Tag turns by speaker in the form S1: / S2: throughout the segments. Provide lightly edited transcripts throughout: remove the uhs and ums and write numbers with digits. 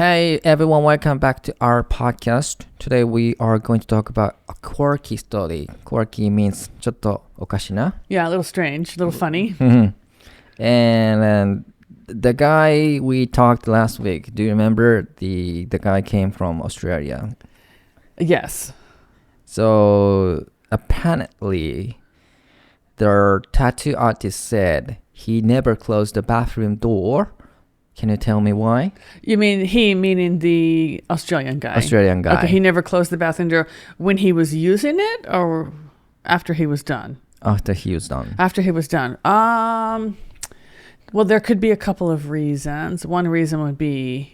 S1: Hey everyone, welcome back to our podcast. Today we are going to talk about a quirky story. Quirky means ちょっとおかしな.
S2: Yeah, a little strange, a little funny.
S1: And the guy we talked last week, do you remember the guy came from Australia?
S2: Yes.
S1: So apparently the tattoo artist said he never closed the bathroom door. Can you tell me why?
S2: You mean he, meaning the Australian guy?
S1: Australian guy.
S2: Okay, he never closed the bathroom door when he was using it or after he was done?
S1: After he was done.
S2: After he was done. Well, there could be a couple of reasons. One reason would be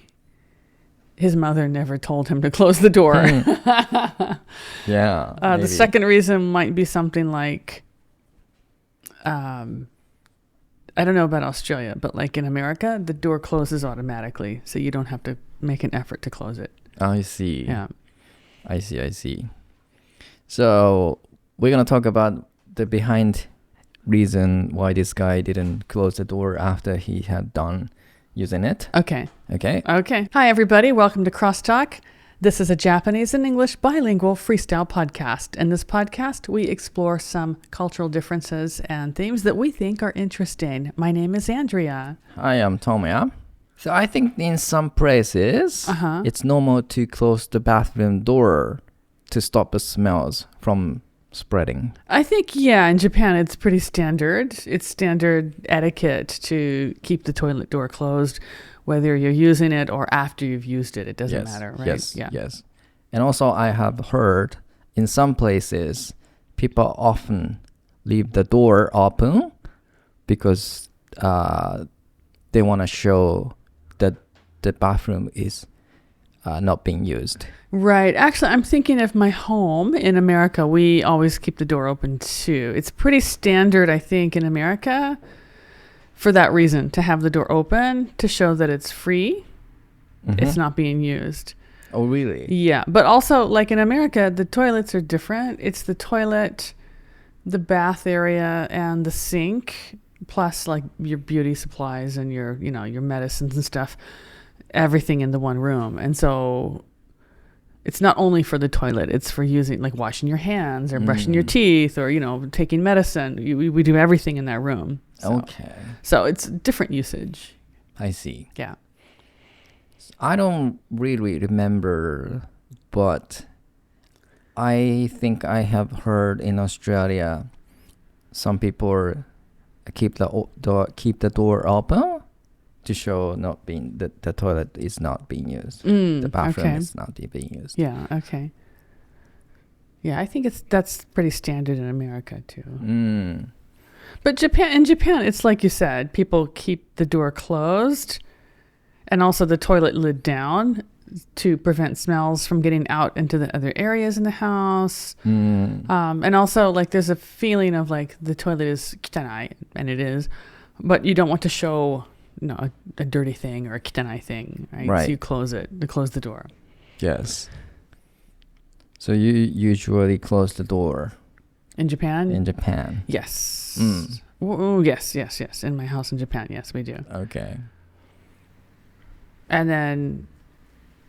S2: his mother never told him to close the door.
S1: Yeah.
S2: The second reason might be something like, I don't know about Australia, but like in America, the door closes automatically, so you don't have to make an effort to close it.
S1: I see.
S2: Yeah.
S1: I see. So we're going to talk about the behind reason why this guy didn't close the door after he had done using it.
S2: Okay.
S1: Okay.
S2: Hi, everybody. Welcome to Crosstalk. This is a Japanese and English bilingual freestyle podcast. In this podcast, we explore some cultural differences and themes that we think are interesting. My name is Andrea.
S1: Hi, I'm Tomoya. So I think in some places, it's normal to close the bathroom door to stop the smells from spreading.
S2: I think, yeah, in Japan, it's pretty standard. It's standard etiquette to keep the toilet door closed, whether you're using it or after you've used it. It doesn't matter, right?
S1: Yes. And also I have heard in some places, people often leave the door open because they want to show that the bathroom is not being used.
S2: Right. Actually, I'm thinking of my home in America. We always keep the door open too. It's pretty standard, I think, in America for that reason, to have the door open to show that it's free. It's not being used.
S1: Oh, really?
S2: Yeah. But also, like in America, the toilets are different. It's the toilet, the bath area, and the sink, plus like your beauty supplies and your medicines and stuff, everything in the one room. And so it's not only for the toilet, it's for using, like washing your hands or brushing your teeth or, taking medicine. We do everything in that room. So.
S1: Okay.
S2: So it's different usage.
S1: I see.
S2: Yeah.
S1: I don't really remember, but I think I have heard in Australia some people keep the door open to show that the toilet is not being used. The bathroom is not being used.
S2: Yeah, okay. Yeah, I think that's pretty standard in America too. But in Japan, it's like you said, people keep the door closed and also the toilet lid down to prevent smells from getting out into the other areas in the house. And also, like, there's a feeling of like the toilet is kitanai, and it is, but you don't want to show a dirty thing or a kitanai thing, right? So you close the door.
S1: Yes. So you usually close the door.
S2: In Japan?
S1: In Japan.
S2: Yes. Yes. In my house in Japan, yes, we do.
S1: Okay.
S2: And then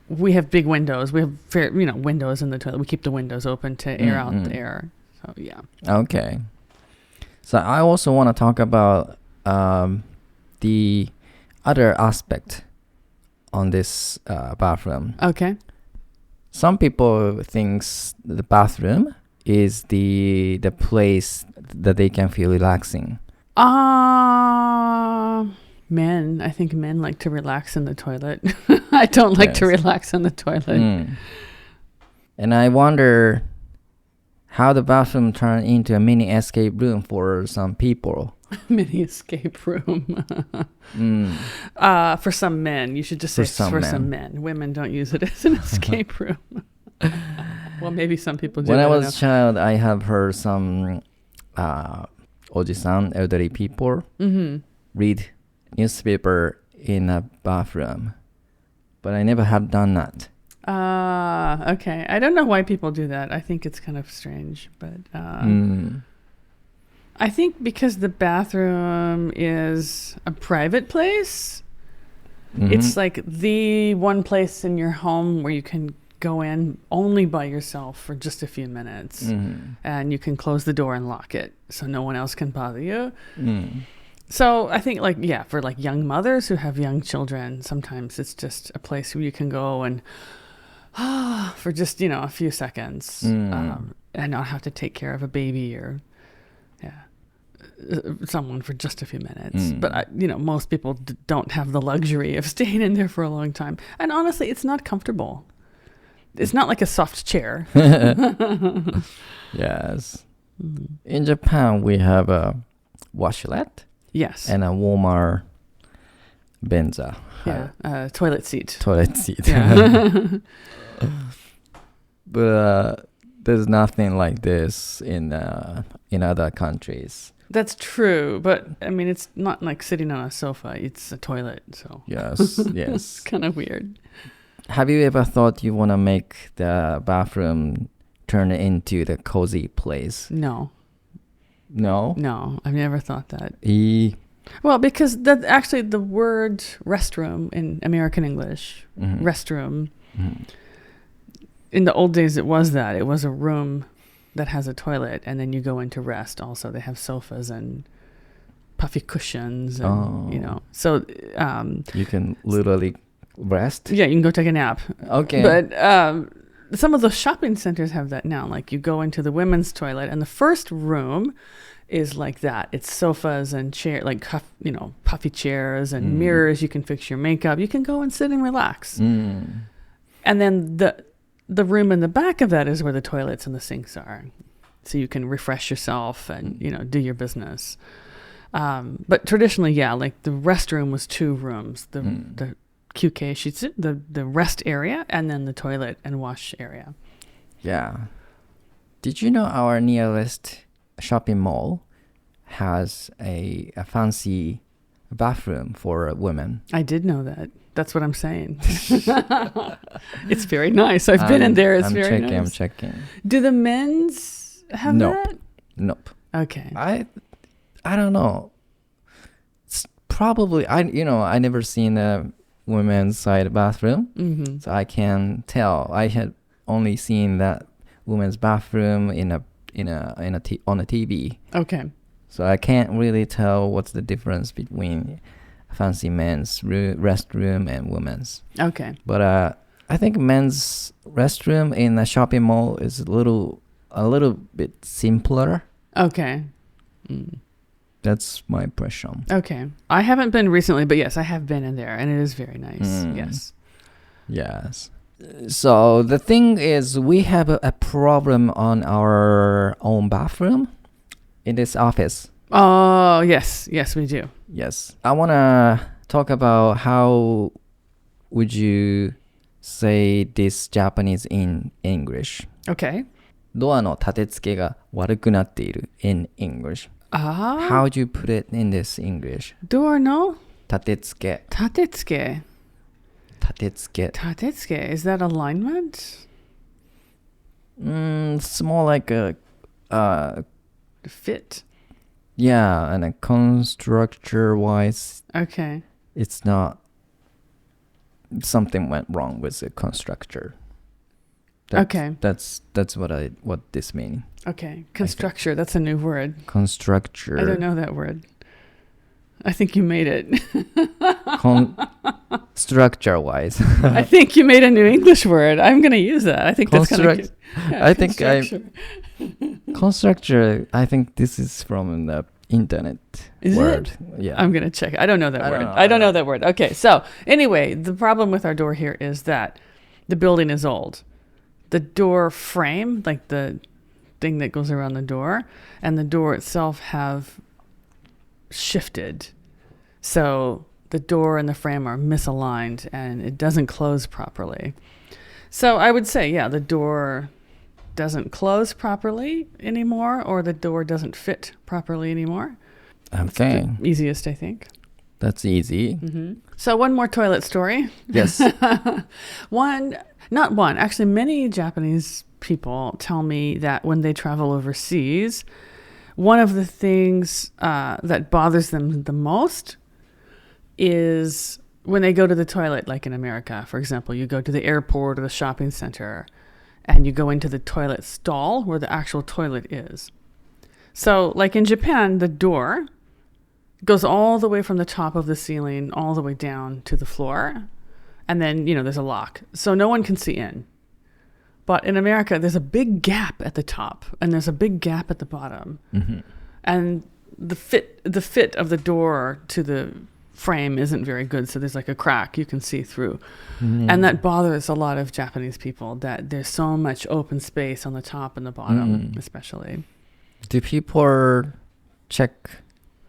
S2: we have big windows. We have windows in the toilet. We keep the windows open to air out the air. So yeah.
S1: Okay. So I also want to talk about the other aspect on this bathroom.
S2: Okay.
S1: Some people thinks the bathroom is the place that they can feel relaxing.
S2: Men. I think men like to relax in the toilet. I don't like to relax in the toilet.
S1: And I wonder how the bathroom turned into a mini escape room for some people.
S2: Mini escape room. For some men. You should just say for some men. Women don't use it as an escape room. Well, maybe some people do.
S1: When I was a child, I have heard some ojisan, elderly people, read newspaper in a bathroom. But I never have done that.
S2: Okay. I don't know why people do that. I think it's kind of strange, but I think because the bathroom is a private place, It's like the one place in your home where you can go in only by yourself for just a few minutes. And you can close the door and lock it so no one else can bother you. So I think for young mothers who have young children, sometimes it's just a place where you can go and for just, a few seconds and not have to take care of a baby or someone for just a few minutes. But, most people don't have the luxury of staying in there for a long time. And honestly, it's not comfortable. It's not like a soft chair.
S1: Yes. In Japan, we have a washlet.
S2: Yes.
S1: And a warmer benza.
S2: Toilet seat.
S1: Toilet seat.
S2: Yeah.
S1: But there's nothing like this in other countries.
S2: That's true, but I mean, it's not like sitting on a sofa. It's a toilet, so.
S1: Yes, yes.
S2: It's kind of weird.
S1: Have you ever thought you want to make the bathroom turn into the cozy place?
S2: No.
S1: No?
S2: No, I've never thought that.
S1: Well,
S2: because that actually the word restroom in American English, restroom, in the old days it was that. It was a room that has a toilet, and then you go in to rest. Also, they have sofas and puffy cushions, and, so...
S1: you can literally rest?
S2: Yeah, you can go take a nap.
S1: Okay.
S2: But some of the shopping centers have that now. Like, you go into the women's toilet, and the first room is like that. It's sofas and chair, puffy chairs and mirrors. You can fix your makeup. You can go and sit and relax. And then the room in the back of that is where the toilets and the sinks are. So you can refresh yourself and, do your business. But traditionally, the restroom was 2 rooms. The QK sheets, the rest area, and then the toilet and wash area.
S1: Yeah. Did you know our nearest shopping mall has a fancy bathroom for women?
S2: I did know that. That's what I'm saying. It's very nice. I've been in there. It's very nice.
S1: I'm checking.
S2: Do the men's have that?
S1: Nope.
S2: Okay.
S1: I don't know. It's probably I never seen a women's side bathroom, so I can tell. I had only seen that women's bathroom on a TV.
S2: Okay.
S1: So I can't really tell what's the difference between fancy men's restroom and women's.
S2: Okay.
S1: But I think men's restroom in a shopping mall is a little bit simpler.
S2: Okay.
S1: That's my impression.
S2: Okay. I haven't been recently, but yes, I have been in there, and it is very nice. Yes.
S1: Yes. So the thing is, we have a problem on our own bathroom in this office.
S2: Oh, yes. Yes, we do.
S1: Yes. I want to talk about how would you say this Japanese in English.
S2: Okay.
S1: ドアの立て付けが悪くなっている in English. How would you put it in this English?
S2: Door no?
S1: 立て付け.
S2: 立て付け.
S1: 立て付け.
S2: 立て付け. Is that alignment?
S1: It's more like a
S2: fit.
S1: Yeah, and a constructor-wise,
S2: okay,
S1: it's not. Something went wrong with the constructor. That's what this means.
S2: Okay, constructor. That's a new word.
S1: Constructor.
S2: I don't know that word. I think you made it.
S1: Structure-wise.
S2: I think you made a new English word. I'm going to use that. I think that's kind of cute. Yeah,
S1: constructor. I think this is from the internet word.
S2: It?
S1: Yeah.
S2: I'm going to check. I don't know that word. I don't know that word. Okay. So anyway, the problem with our door here is that the building is old. The door frame, like the thing that goes around the door, and the door itself have shifted. So the door and the frame are misaligned and it doesn't close properly. So I would say, the door doesn't close properly anymore, or the door doesn't fit properly anymore.
S1: Okay.
S2: That's the easiest, I think.
S1: That's easy.
S2: Mm-hmm. So one more toilet story.
S1: Yes.
S2: Actually, many Japanese people tell me that when they travel overseas, one of the things that bothers them the most is when they go to the toilet, like in America, for example, you go to the airport or the shopping center and you go into the toilet stall where the actual toilet is. So like in Japan, the door goes all the way from the top of the ceiling all the way down to the floor. And then, there's a lock. So no one can see in. But in America, there's a big gap at the top and there's a big gap at the bottom.
S1: Mm-hmm.
S2: And the fit of the door to the frame isn't very good. So there's like a crack you can see through.
S1: Mm.
S2: And that bothers a lot of Japanese people, that there's so much open space on the top and the bottom, especially.
S1: Do people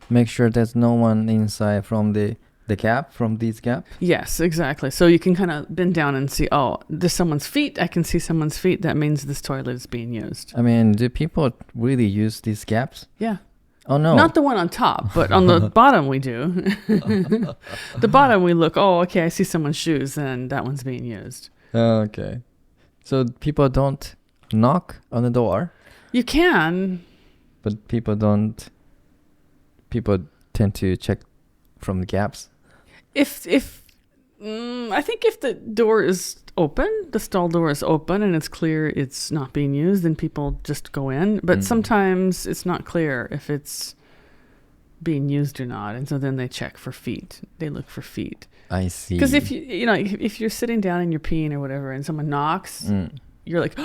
S1: make sure there's no one inside from the gap, from these gap?
S2: Yes, exactly. So you can kind of bend down and see, oh, there's someone's feet. I can see someone's feet. That means this toilet is being used.
S1: I mean, do people really use these gaps?
S2: Yeah.
S1: Oh, no.
S2: Not the one on top, but on the bottom we do. The bottom we look, oh, okay, I see someone's shoes, and that one's being used.
S1: Okay. So people don't knock on the door?
S2: You can.
S1: But people tend to check from the gaps?
S2: I think if the door is open, the stall door is open and it's clear it's not being used, then people just go in. But sometimes it's not clear if it's being used or not, and so then they check for feet. They look for feet.
S1: I see.
S2: Because if if you're sitting down and you're peeing or whatever, and someone knocks, you're like,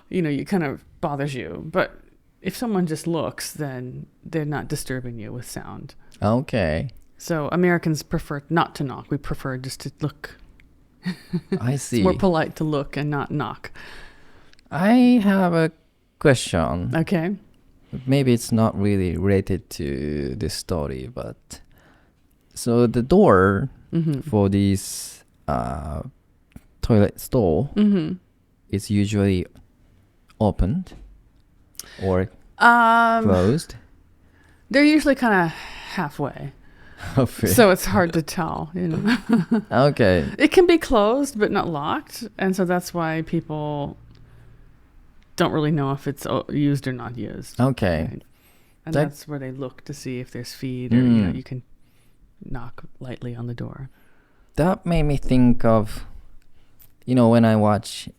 S2: it kind of bothers you. But if someone just looks, then they're not disturbing you with sound.
S1: Okay.
S2: So Americans prefer not to knock. We prefer just to look.
S1: I see.
S2: It's more polite to look and not knock.
S1: I have a question.
S2: Okay.
S1: Maybe it's not really related to this story, but so the door for this toilet stall is usually opened or closed.
S2: They're usually kind of halfway. So it's hard to tell,
S1: Okay.
S2: It can be closed but not locked, and so that's why people don't really know if it's used or not used.
S1: Okay.
S2: Right? And that's where they look to see if there's feed, or you can knock lightly on the door.
S1: That made me think of, when I watch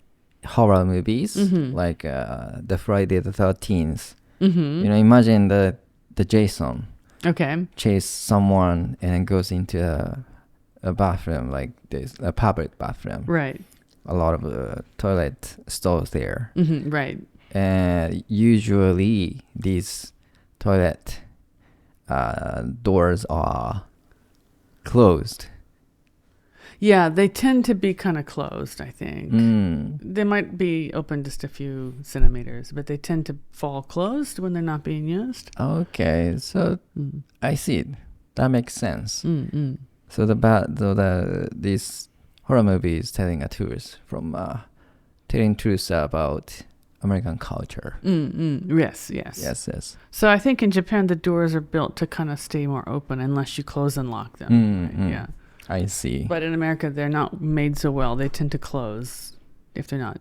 S1: horror movies, like the Friday the 13th. Imagine the Jason.
S2: Okay.
S1: Chase someone and then goes into a bathroom like this, a public bathroom.
S2: Right.
S1: A lot of toilet stalls there.
S2: Right.
S1: And usually these toilet doors are closed.
S2: Yeah, they tend to be kind of closed, I think. They might be open just a few centimeters, but they tend to fall closed when they're not being used.
S1: Okay, so I see it. That makes sense. So these horror movies telling truths about American culture. Yes.
S2: So I think in Japan the doors are built to kind of stay more open unless you close and lock them. Right? Yeah.
S1: I see.
S2: But in America, they're not made so well. They tend to close if they're not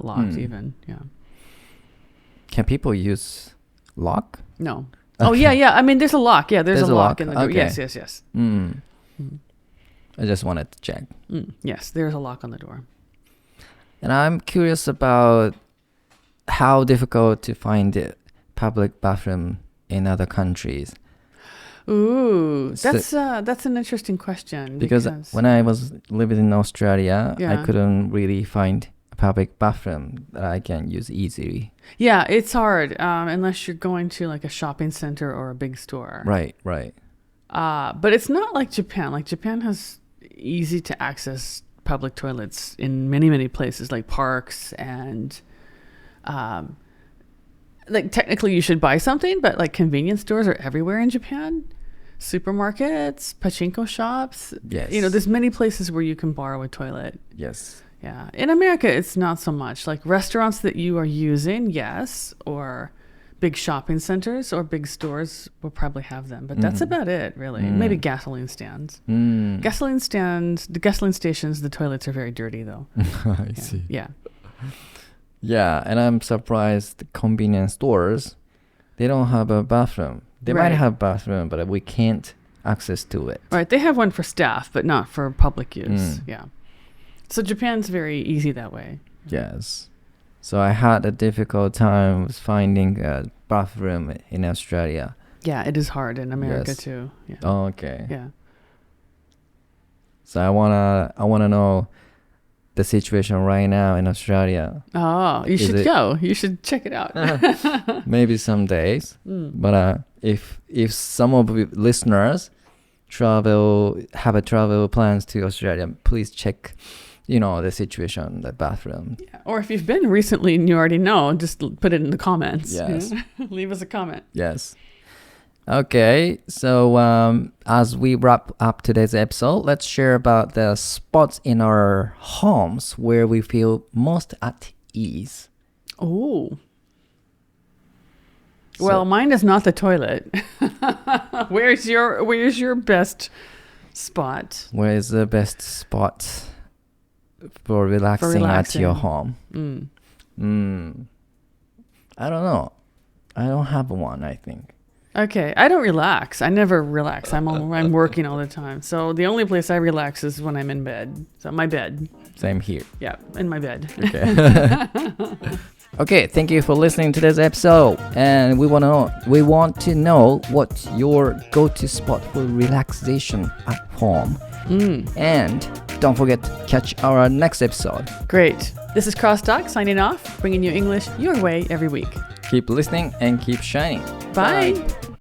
S2: locked even. Yeah.
S1: Can people use lock?
S2: No.
S1: Okay.
S2: Oh yeah. I mean, there's a lock. Yeah, there's a lock in the door.
S1: Okay.
S2: Yes.
S1: I just wanted to check.
S2: Yes, there's a lock on the door.
S1: And I'm curious about how difficult to find a public bathroom in other countries.
S2: Ooh, that's an interesting question.
S1: Because when I was living in Australia,
S2: Yeah.
S1: I couldn't really find a public bathroom that I can use easily.
S2: Yeah, it's hard unless you're going to like a shopping center or a big store.
S1: Right.
S2: But it's not like Japan. Like Japan has easy to access public toilets in many, many places, like parks and like technically you should buy something, but like convenience stores are everywhere in Japan. Supermarkets, pachinko shops.
S1: Yes.
S2: There's many places where you can borrow a toilet.
S1: Yes.
S2: Yeah. In America, it's not so much. Like restaurants that you are using, yes, or big shopping centers or big stores will probably have them. But that's about it, really. Maybe gasoline stands. The gasoline stations, the toilets are very dirty, though.
S1: I see.
S2: Yeah.
S1: Yeah, and I'm surprised the convenience stores, they don't have a bathroom. They might have a bathroom, but we can't access to it.
S2: Right. They have one for staff, but not for public use. Yeah. So Japan's very easy that way.
S1: Yes. So I had a difficult time finding a bathroom in Australia.
S2: Yeah, it is hard in America
S1: Yes.
S2: too. Yeah.
S1: Oh, okay.
S2: Yeah.
S1: So I wanna know the situation right now in Australia.
S2: Oh, you should go. You should check it out.
S1: Maybe some days. But if some of the listeners have a travel plans to Australia, please check, the situation, the bathroom.
S2: Yeah. Or if you've been recently and you already know, just put it in the comments.
S1: Yes.
S2: Leave us a comment.
S1: Yes. Okay, so as we wrap up today's episode, let's share about the spots in our homes where we feel most at ease.
S2: Oh. Well, mine is not the toilet. Where's your best spot?
S1: Where is the best spot for relaxing at your home? I don't know. I don't have one, I think.
S2: Okay, I don't relax. I never relax. I'm working all the time. So the only place I relax is when I'm in bed. So my bed.
S1: Same here.
S2: Yeah, in my bed.
S1: Okay. Okay, thank you for listening to this episode. And we want to know what your go-to spot for relaxation at home. And don't forget to catch our next episode.
S2: Great. This is Crosstalk signing off, bringing you English your way every week.
S1: Keep listening and keep shining.
S2: Bye.